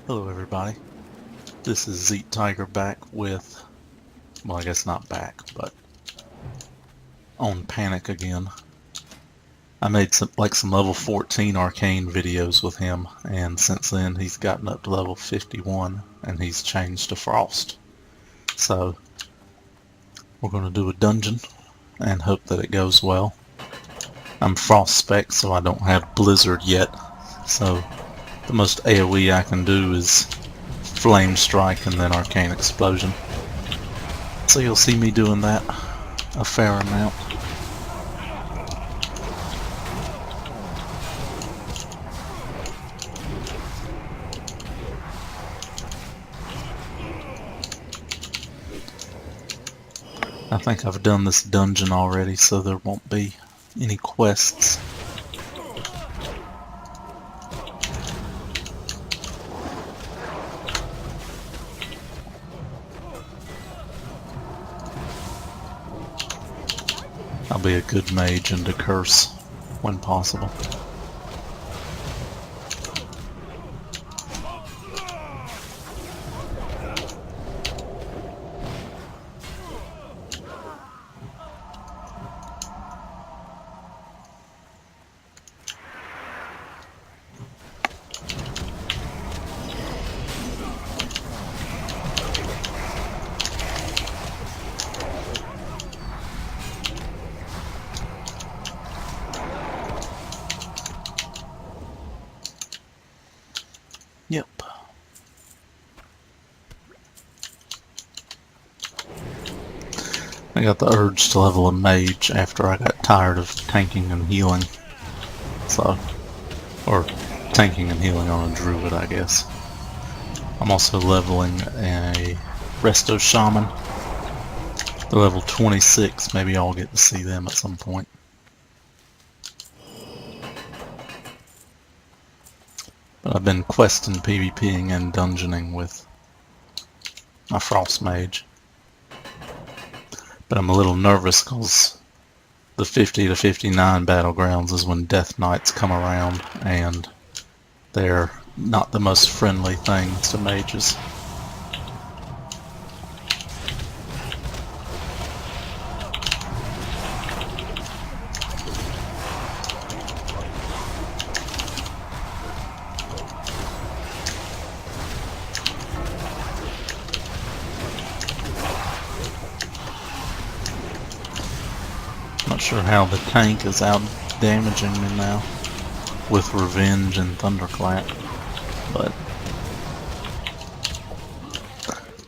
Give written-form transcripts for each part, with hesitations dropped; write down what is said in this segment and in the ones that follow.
Hello everybody, this is Zeke Tiger back with, well I guess not back, but on Panic again. I made some level 14 arcane videos with him, and since then he's gotten up to level 51 and he's changed to Frost. So we're going to do a dungeon and hope that it goes well. I'm Frost spec, so I don't have Blizzard yet, so the most AoE I can do is Flame Strike and then Arcane Explosion. So you'll see me doing that a fair amount. I think I've done this dungeon already, so there won't be any quests. I'll be a good mage and a curse when possible. Yep. I got the urge to level a mage after I got tired of tanking and healing. So, or tanking and healing on a druid, I guess. I'm also leveling a resto shaman. They're level 26, maybe I'll get to see them at some point. But I've been questing, PvPing, and dungeoning with my Frost Mage. But I'm a little nervous because the 50 to 59 battlegrounds is when Death Knights come around, and they're not the most friendly things to mages. Not sure how the tank is out damaging me now with Revenge and Thunderclap, but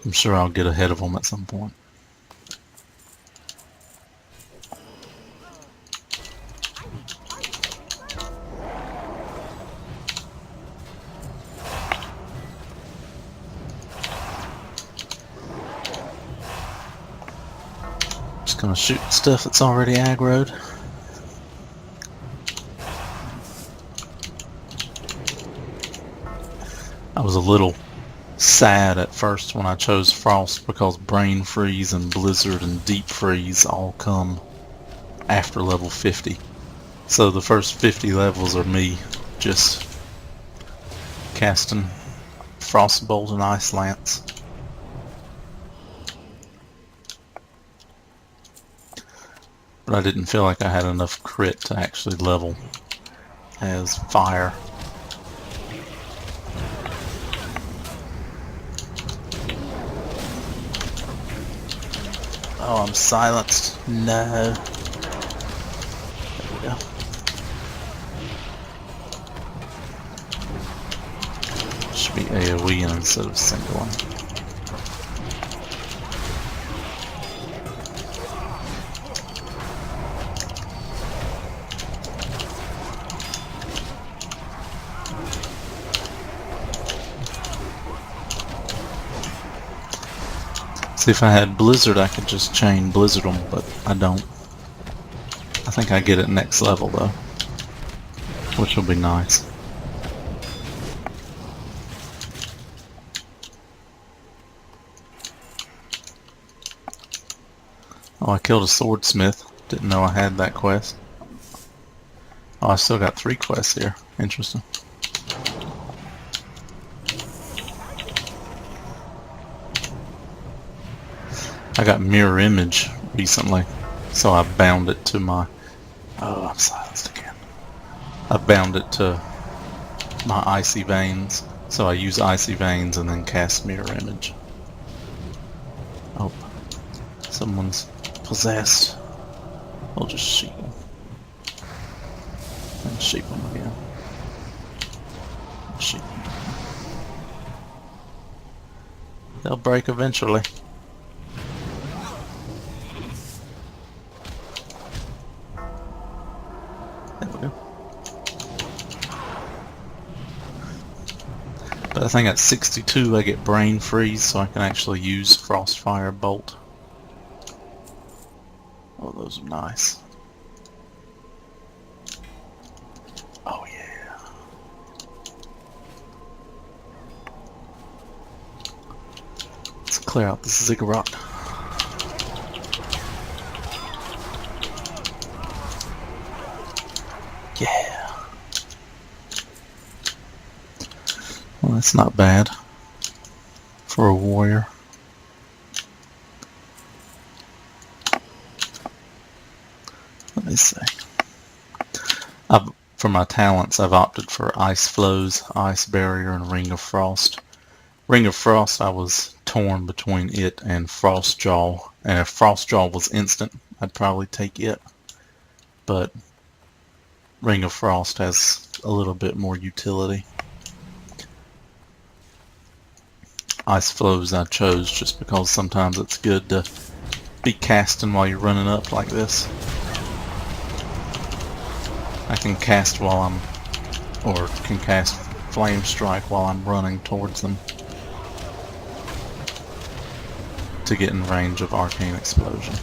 I'm sure I'll get ahead of them at some point. Just gonna shoot stuff that's already aggroed. I was a little sad at first when I chose Frost because Brain Freeze and Blizzard and Deep Freeze all come after level 50. So the first 50 levels are me just casting Frostbolt and Ice Lance. But I didn't feel like I had enough crit to actually level as fire. Oh, I'm silenced. No. There we go. Should be AoE instead of singling. See, if I had Blizzard, I could just chain Blizzard them, but I don't. I think I get it next level, though, which will be nice. Oh, I killed a swordsmith. Didn't know I had that quest. Oh, I still got 3 quests here. Interesting. I got mirror image recently, so I bound it to my... Oh, I'm silenced again. I bound it to my icy veins, so I use icy veins and then cast mirror image. Oh, someone's possessed. We'll just sheep them. And sheep them again. Sheep them. They'll break eventually. There we go. But I think at 62 I get brain freeze, so I can actually use Frostfire Bolt. Oh, those are nice. Oh yeah. Let's clear out this ziggurat. Yeah. Well, that's not bad for a warrior. Let me see. For my talents, I've opted for Ice Flows, Ice Barrier, and Ring of Frost. Ring of Frost, I was torn between it and Frost Jaw, and if Frost Jaw was instant, I'd probably take it. But Ring of Frost has a little bit more utility. Ice Flows I chose just because sometimes it's good to be casting while you're running up like this. I can cast while I'm, or can cast Flame Strike while I'm running towards them to get in range of Arcane Explosion.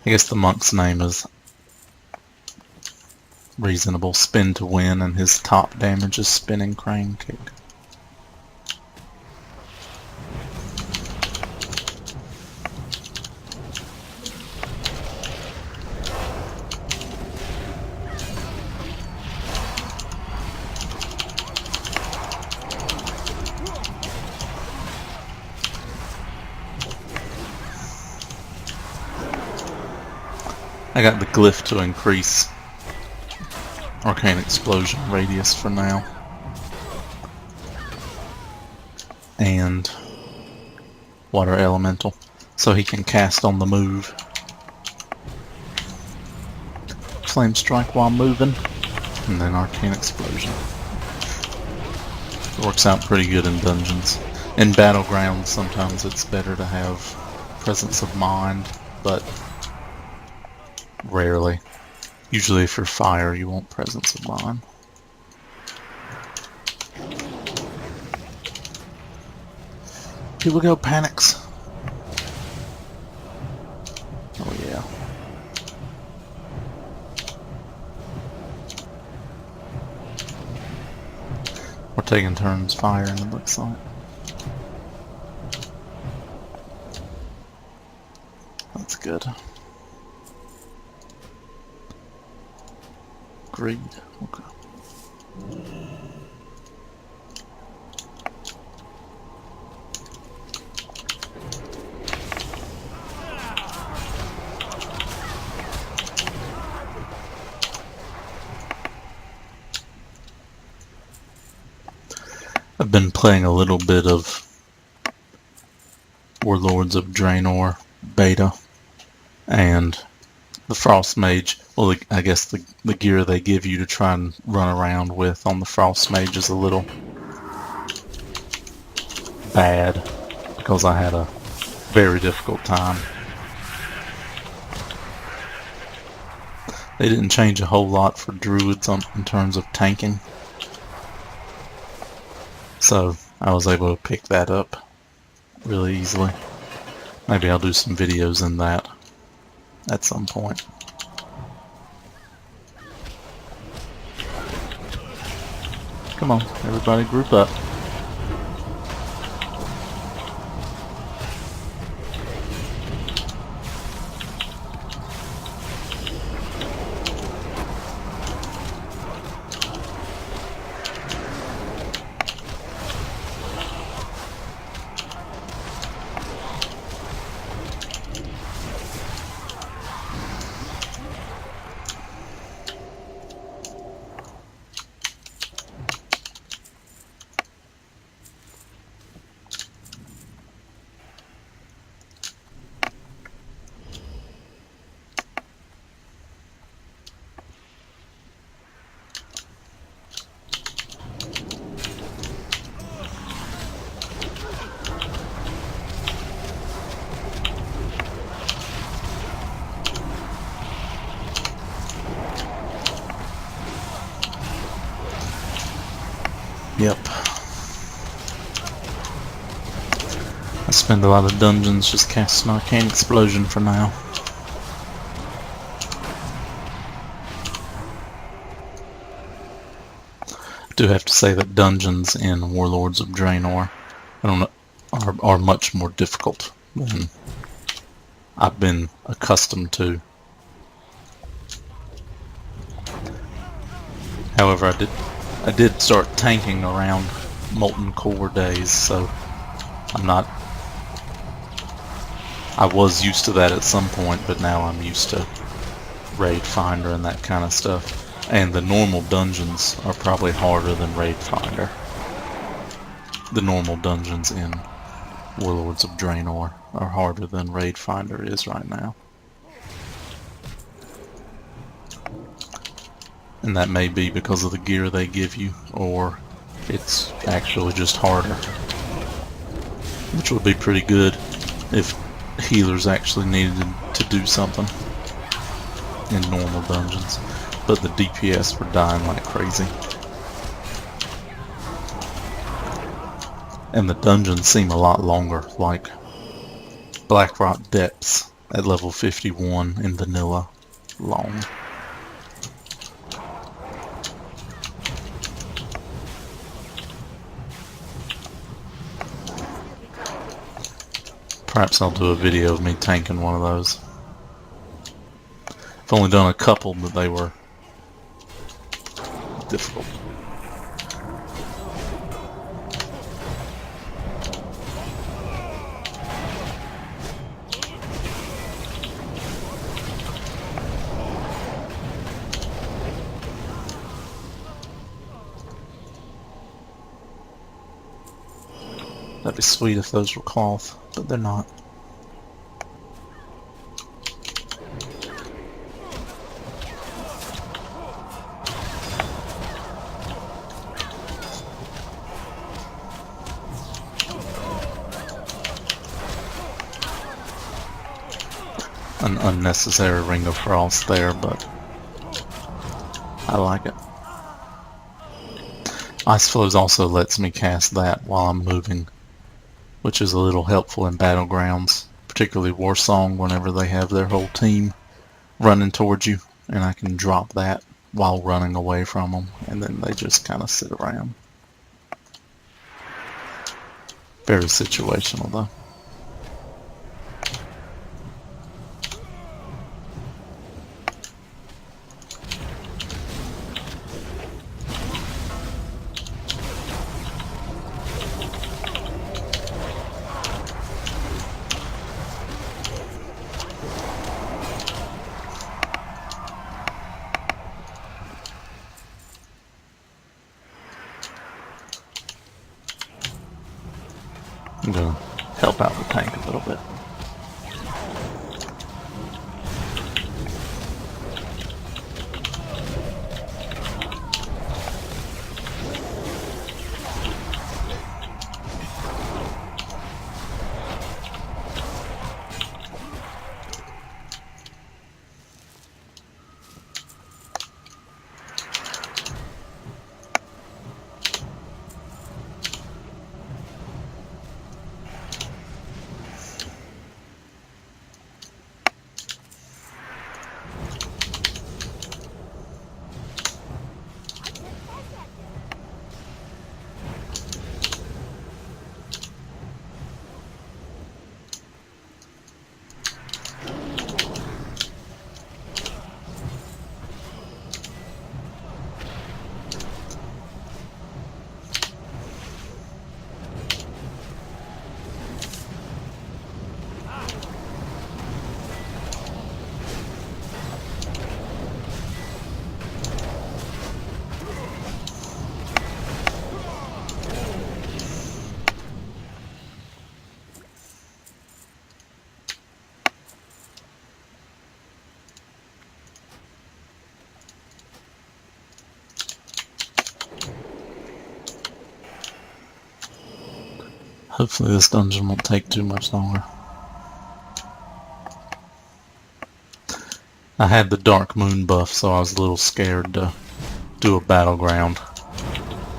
I guess the monk's name is reasonable. Spin to win, and his top damage is Spinning Crane Kick. I got the glyph to increase Arcane Explosion radius for now. And Water Elemental, so he can cast on the move. Flame Strike while moving, and then Arcane Explosion. It works out pretty good in dungeons. In Battlegrounds, sometimes it's better to have Presence of Mind, but rarely. Usually if you're fire, you want Presence of Mind. Here we go, Panics. Oh yeah. We're taking turns firing, it looks like. That's good. Greed. Okay. I've been playing a little bit of Warlords of Draenor beta, and the Frost Mage, well, I guess the gear they give you to try and run around with on the Frost Mage is a little bad, because I had a very difficult time. They didn't change a whole lot for Druids in terms of tanking, so I was able to pick that up really easily. Maybe I'll do some videos in that at some point. Come on, everybody group up. Yep. I spend a lot of dungeons just casting Arcane Explosion for now. I do have to say that dungeons in Warlords of Draenor are much more difficult than I've been accustomed to. However, I did start tanking around Molten Core days, so I was used to that at some point, but now I'm used to Raid Finder and that kind of stuff. And the normal dungeons are probably harder than Raid Finder. The normal dungeons in Warlords of Draenor are harder than Raid Finder is right now. And that may be because of the gear they give you, or it's actually just harder. Which would be pretty good if healers actually needed to do something in normal dungeons. But the DPS were dying like crazy. And the dungeons seem a lot longer, like Blackrock Depths at level 51 in vanilla long. Perhaps I'll do a video of me tanking one of those. I've only done a couple, but they were difficult. That'd be sweet if those were cloth, but they're not. An unnecessary Ring of Frost there, but I like it. Ice Flows also lets me cast that while I'm moving, which is a little helpful in Battlegrounds, particularly Warsong whenever they have their whole team running towards you, and I can drop that while running away from them, and then they just kind of sit around. Very situational though. I'm going to help out the tank a little bit. Hopefully this dungeon won't take too much longer. I had the Dark Moon buff, so I was a little scared to do a battleground.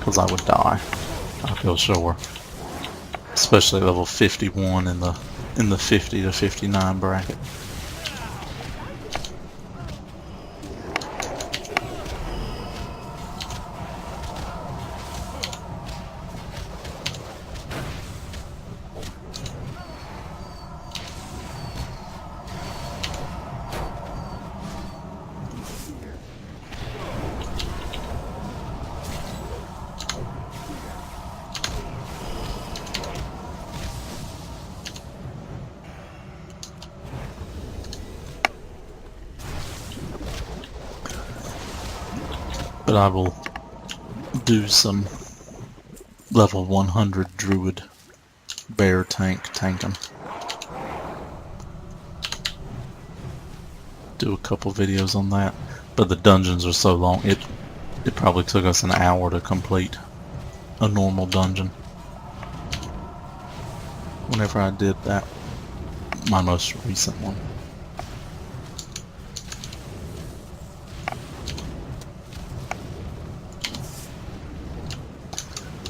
Of because I would die. I feel sure. Especially level 51 in the 50 to 59 bracket. But I will do some level 100 druid bear tanking. Do a couple videos on that. But the dungeons are so long, it probably took us an hour to complete a normal dungeon. Whenever I did that, my most recent one.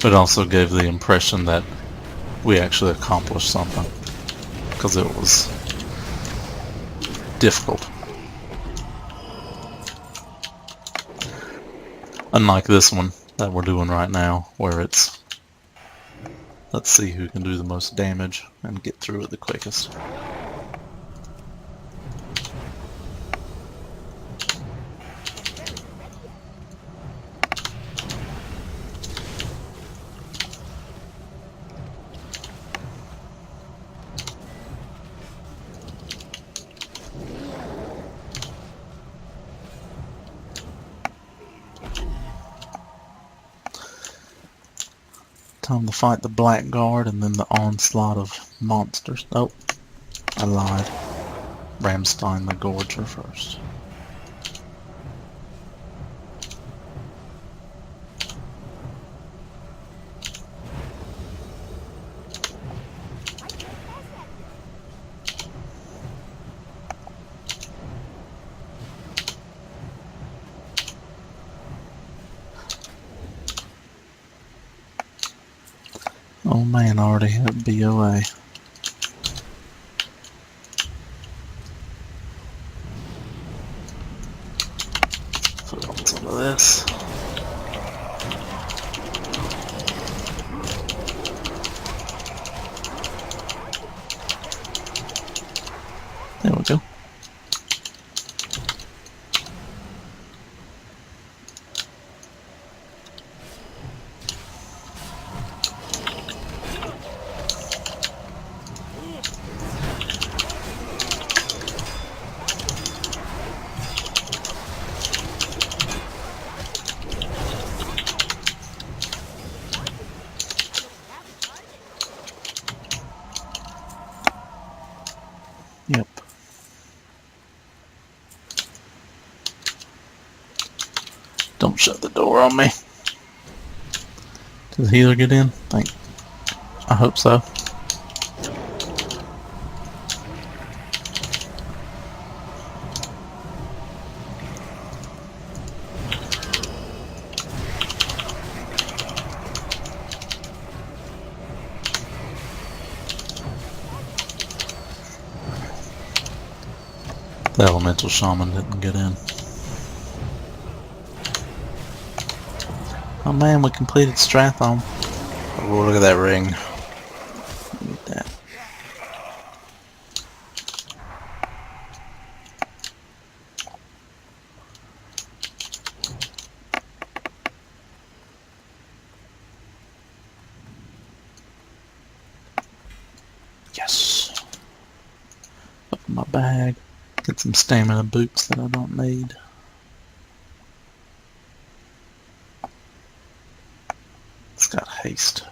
It also gave the impression that we actually accomplished something, because it was difficult. Unlike this one that we're doing right now, where it's, let's see who can do the most damage and get through it the quickest. Time to fight the Blackguard and then the onslaught of monsters. Oh, I lied. Ramstein the Gorger first. Oh man, I already have BOA. Put on some of this. There we go. Yep. Don't shut the door on me. Does the healer get in? I hope so. The elemental shaman didn't get in. Oh man, we completed Stratholme. Oh, look at that ring. Look at that. Yes. Open my bag. Get some stamina boots that I don't need. It's got haste.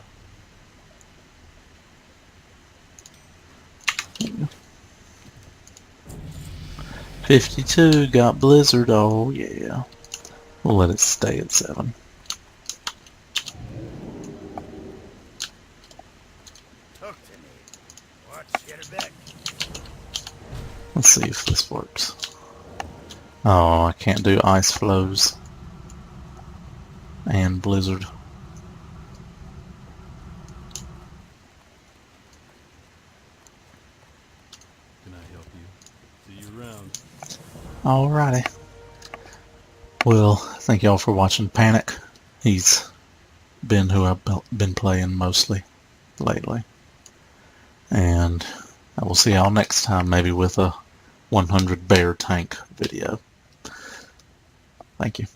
52 got blizzard. Oh yeah. We'll let it stay at 7. Talk to me. Watch your back. Let's see if this works. Oh, I can't do ice flows and blizzard. Alrighty. Well, thank y'all for watching Panic. He's been who I've been playing mostly lately. And I will see y'all next time, maybe with a 100 bear tank video. Thank you.